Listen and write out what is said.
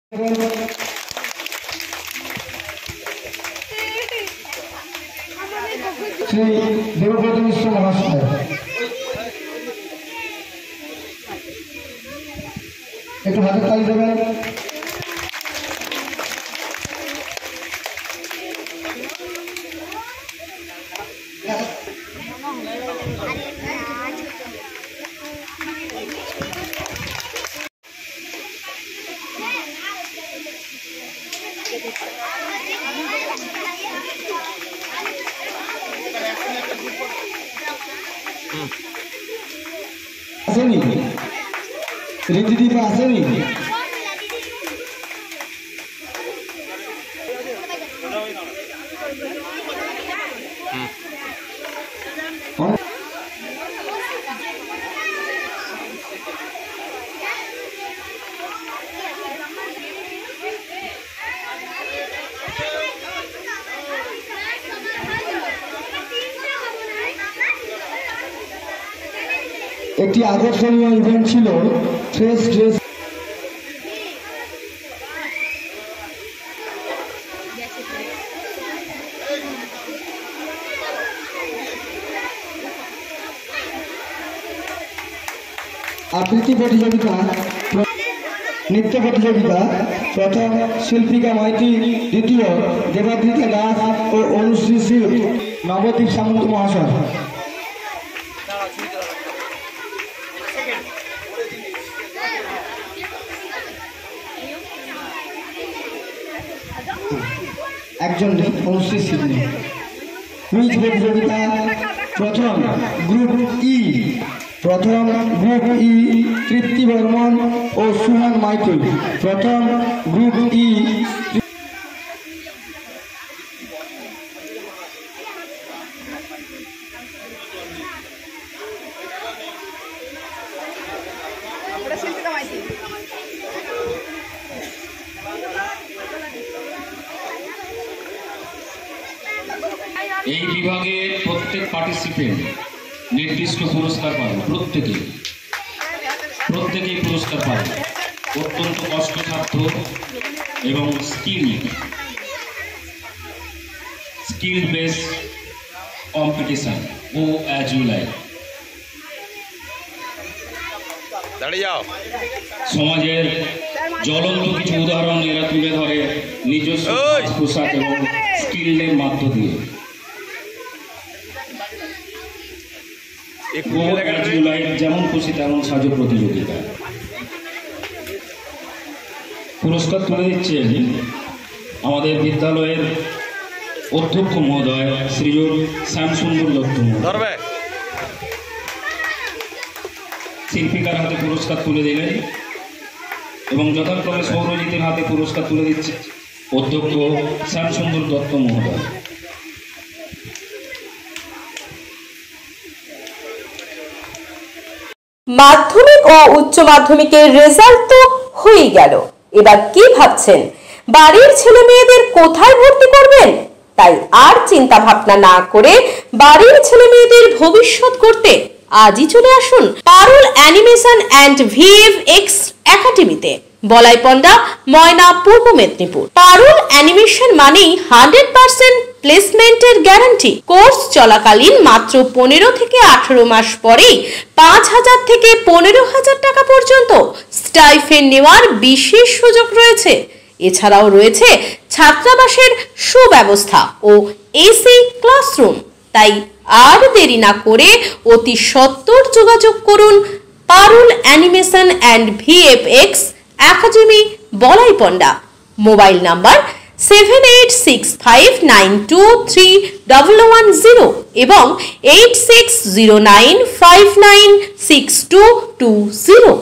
শ্রী দেবব্রত মিশ্র মহাশয় একটু হাতের তালি দেবেন। আসেনি রিদ্ধিদীপা আসেনি একটি আকর্ষণীয় ইভেন্ট ছিল ফ্রেশ ড্রেস। আবৃত্তি প্রতিযোগিতা, নৃত্য প্রতিযোগিতা প্রথম শিল্পিকা মাইতি, দ্বিতীয় দেবাদ্রিতা দাস ও অনুশ্রী শীল, নবদ্বীপ সামন্ত মহাশয়। একজন অনুশ্রী শীল। কুইজ প্রতিযোগিতা প্রথম গ্রুপ ই, তৃপ্তি বর্মন ও সুহান মাইতি। প্রথম গ্রুপ ই। এই বিভাগে প্রত্যেক পার্টিসিপেন্ট নির্দিষ্ট পুরস্কার পাবে। প্রত্যেকেই পুরস্কার পাবে। অত্যন্ত কষ্টসাধ্য এবং স্কিল বেস কম্পিটিশন ও অ্যাজ ইউ লাইক। সমাজের জ্বলন্ত কিছু উদাহরণ এরা তুলে ধরে নিজস্ব পোশাক এবং স্কিলের মাধ্য দিয়ে। যেমন খুশি তেমন সাজো প্রতিযোগিতা। পুরস্কার তুলে দিচ্ছেন আমাদের বিদ্যালয়ের অধ্যক্ষ মহোদয় শ্রীযুত শ্যামসুন্দর দত্ত মহোদয়। শিল্পিকার হাতে পুরস্কার তুলে দিলেন এবং যথাক্রমে সৌরজিতের হাতে পুরস্কার তুলে দিচ্ছে অধ্যক্ষ শ্যামসুন্দর দত্ত মহোদয়। মাধ্যমিক ও উচ্চ মাধ্যমিকের রেজাল্ট তো হয়ে গেল, এবার কি ভাবছেন বাড়ির ছেলে মেয়েদের কোথায় ভর্তি করবেন? তাই আর চিন্তা ভাবনা না করে বাড়ির ছেলে মেয়েদের ভবিষ্যৎ করতে আজই চলে আসুন পারুল অ্যানিমেশন অ্যান্ড ভিএফএক্স একাডেমিতে, বলাইপন্ডা, ময়না, পূর্ব মেদিনীপুর। পারুল অ্যানিমেশন মানেই 100% প্লেসমেন্টের গ্যারান্টি। কোর্স চলাকালীন মাত্র 15 থেকে 18 মাস পরেই 5,000 থেকে 15,000 টাকা পর্যন্ত স্টাইফেন্ড নেওয়ার বিশেষ সুযোগ রয়েছে। এছাড়াও রয়েছে ছাত্রাবাসের সুব্যবস্থা ও এসি ক্লাসরুম। তাই আর দেরি না করে অতি সত্বর যোগাযোগ করুন Parul animation and VFX academy, Balaipanda. Mobile number 7865923110 এবং 8609596220।